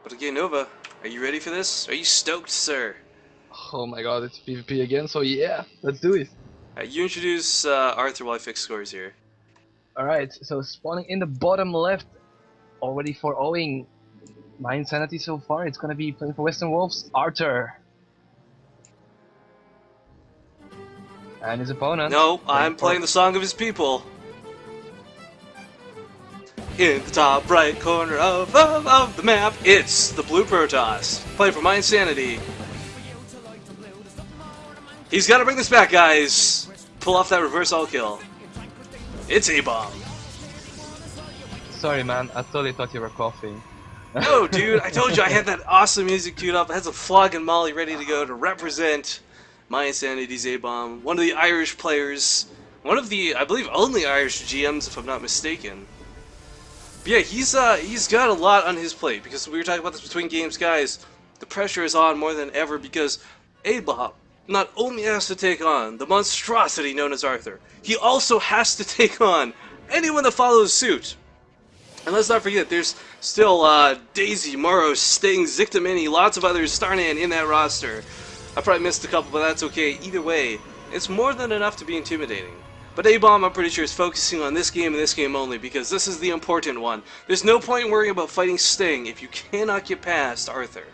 But again, Nova, are you ready for this? Are you stoked, sir? Oh my god, it's PvP again, so yeah, let's do it. You introduce Arthur while I fix scores here. Alright, so spawning in the bottom left, already 4-0ing mYinsanity so far. It's gonna be playing for Western Wolves, Arthur. And his opponent. No, I'm playing the song of his people. In the top right corner of the map, it's the blue Protoss. Playing for mYinsanity. He's got to bring this back, guys. Pull off that reverse all kill. It's AceBomB. Sorry man, I totally thought you were coughing. No, dude, I told you I had that awesome music queued up. I had some Flog and Molly ready to go to represent mYinsanity's AceBomB. One of the Irish players. One of the, I believe, only Irish GMs, if I'm not mistaken. But yeah, he's got a lot on his plate, because we were talking about this between games, guys. The pressure is on more than ever, because AceBomB not only has to take on the monstrosity known as Arthur, he also has to take on anyone that follows suit. And let's not forget, there's still Daisy, Morrow, Sting, Zictamini, lots of others, Starnan in that roster. I probably missed a couple, but that's okay. Either way, it's more than enough to be intimidating. But AceBomB, I'm pretty sure, is focusing on this game and this game only, because this is the important one. There's no point in worrying about fighting Sting if you cannot get past Arthur.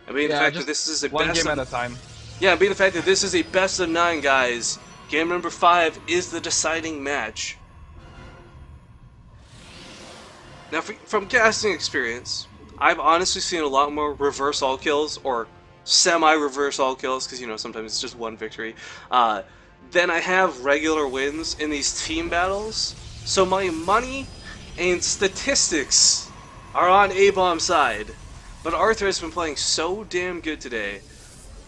I mean, the fact that this is a one best game at a time. Yeah, being the fact that this is a best of 9, guys. Game number 5 is the deciding match. Now, from casting experience, I've honestly seen a lot more reverse all kills, or semi-reverse all kills, because, you know, sometimes it's just one victory, than I have regular wins in these team battles. So my money and statistics are on AceBomb's side. But Arthur has been playing so damn good today.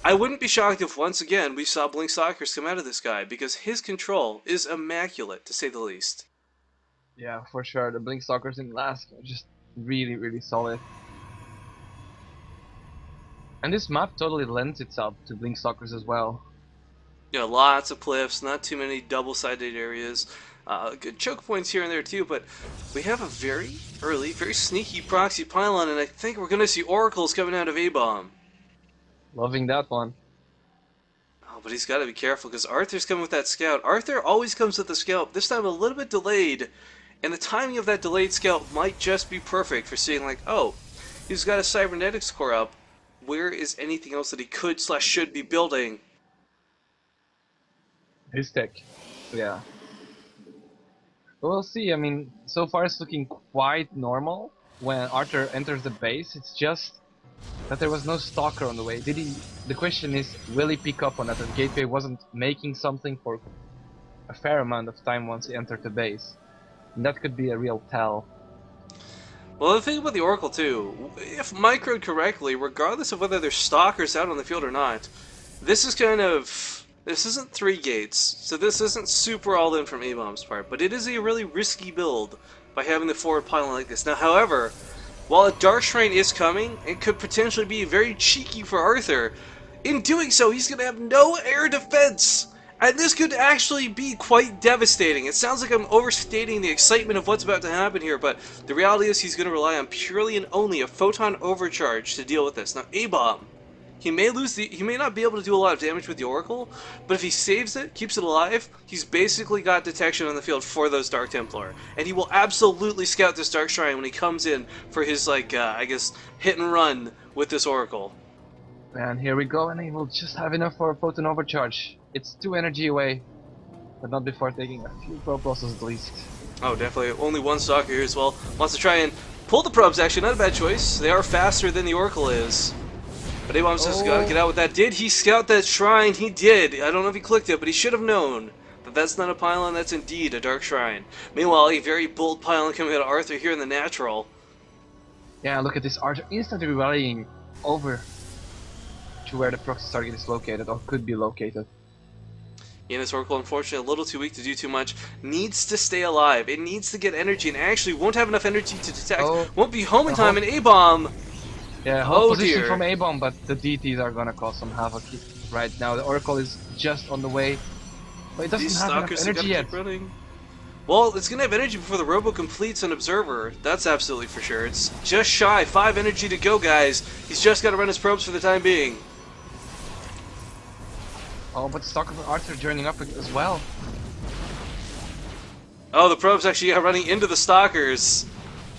I wouldn't be shocked if once again we saw Blink Stalkers come out of this guy, because his control is immaculate, to say the least. Yeah, for sure. The Blink Stalkers in last are just really solid. And this map totally lends itself to Blink Stalkers as well. Yeah, lots of cliffs, not too many double-sided areas. Good choke points here and there too, but we have a very early, very sneaky proxy pylon, and I think we're going to see oracles coming out of AceBomB. Loving that one. Oh, but he's got to be careful, because Arthur's coming with that scout. Arthur always comes with the scout, this time a little bit delayed, and the timing of that delayed scout might just be perfect for seeing, like, oh, he's got a cybernetics core up. Where is anything else that he could / should be building? His tech. Yeah. But we'll see. I mean, so far it's looking quite normal. When Arthur enters the base, it's just that there was no stalker on the way. Did he? The question is, will he pick up on that? And Gateway wasn't making something for a fair amount of time once he entered the base. And that could be a real tell. Well, the thing about the Oracle too, if microed correctly, regardless of whether there's stalkers out on the field or not, this is kind of... This isn't 3 gates, so this isn't super all in from AceBomb's part, but it is a really risky build by having the forward pylon like this. Now, however, while a Dark Shrine is coming, it could potentially be very cheeky for Arthur. In doing so, he's going to have no air defense, and this could actually be quite devastating. It sounds like I'm overstating the excitement of what's about to happen here, but the reality is he's going to rely on purely and only a photon overcharge to deal with this. Now, AceBomB, he may not be able to do a lot of damage with the Oracle, but if he saves it, keeps it alive, he's basically got detection on the field for those Dark Templar. And he will absolutely scout this Dark Shrine when he comes in for his, like, I guess, hit and run with this Oracle. And here we go, and he will just have enough for a potent overcharge. It's 2 energy away, but not before taking a few probe losses at least. Oh, definitely. Only one Stalker here as well. Wants to try and pull the probes, actually. Not a bad choice. They are faster than the Oracle is. But AceBomb's just got to get out with that. Did he scout that shrine? He did. I don't know if he clicked it, but he should have known that that's not a pylon, that's indeed a Dark Shrine. Meanwhile, a very bold pylon coming out of Arthur here in the natural. Yeah, look at this Arthur instantly rallying over to where the proxy target is located, or could be located. Yeah, this Oracle, unfortunately, a little too weak to do too much. Needs to stay alive. It needs to get energy, and actually won't have enough energy to detect. Won't be home in time, and AceBomb... Yeah, whole position from AceBomb, but the DTs are gonna cause some havoc right now. The Oracle is just on the way, but it doesn't have enough energy yet. Well, it's going to have energy before the Robo completes an Observer. That's absolutely for sure. It's just shy. 5 energy to go, guys. He's just got to run his probes for the time being. Oh, but Stalker and Arthur joining up as well. Oh, the probes actually are running into the Stalkers.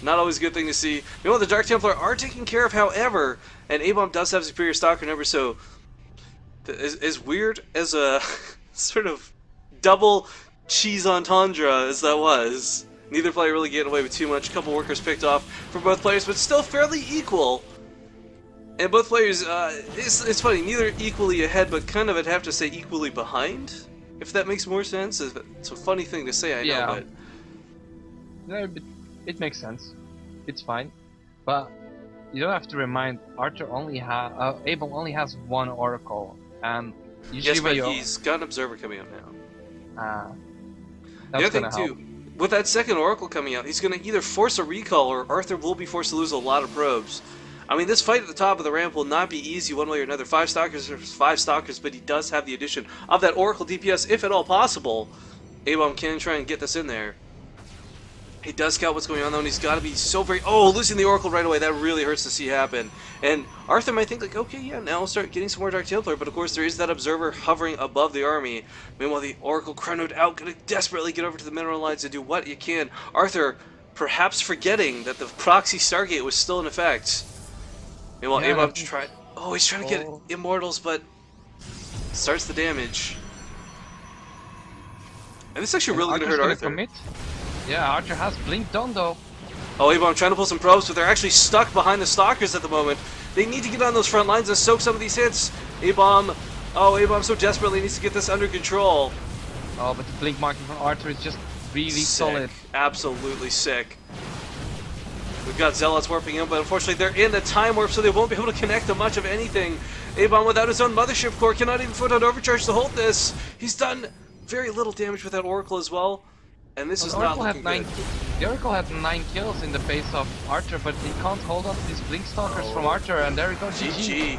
Not always a good thing to see. Meanwhile, the Dark Templar are taken care of, however, and AceBomB does have superior Stalker number, so as weird as a sort of double cheese entendre as that was, neither player really getting away with too much. A couple workers picked off for both players, but still fairly equal. And both players, it's funny, neither equally ahead, but kind of, I'd have to say, equally behind, if that makes more sense. It's a funny thing to say, I know, but... No, but it makes sense. It's fine. But you don't have to remind, Arthur only has... AceBomB only has 1 Oracle, and usually yes, but he's got an Observer coming up now. That's the other thing, help. too, with that second Oracle coming out, he's going to either force a recall, or Arthur will be forced to lose a lot of probes. I mean, this fight at the top of the ramp will not be easy one way or another. 5 Stalkers versus 5 Stalkers, but he does have the addition of that Oracle DPS, if at all possible. AceBomB can try and get this in there. He does scout what's going on, though, and he's got to be so very... Oh, losing the Oracle right away, that really hurts to see happen. And Arthur might think, like, okay, yeah, now we'll start getting some more Dark Templar, but of course there is that Observer hovering above the army. Meanwhile, the Oracle chronoed out, gonna desperately get over to the mineral lines and do what you can. Arthur, perhaps forgetting that the proxy Stargate was still in effect. Meanwhile, Yeah, AceBomB tried... Oh, he's trying to get Immortals, but... starts the damage. And this is actually really going to hurt Arthur. Commit. Yeah, Archer has blinked on though. Oh, AceBomB trying to pull some probes, but they're actually stuck behind the Stalkers at the moment. They need to get on those front lines and soak some of these hits. AceBomB, AceBomB so desperately needs to get this under control. Oh, but the blink marking from Archer is just really Sick. solid. Absolutely sick. We've got Zealots warping in, but unfortunately they're in the time warp, so they won't be able to connect to much of anything. AceBomB, without his own Mothership Core, cannot even put on Overcharge to hold this. He's done very little damage with that Oracle as well. And this is not looking good. The Oracle had 9 kills in the face of Archer, but he can't hold on to these Blink Stalkers from Archer, and there we go, GG.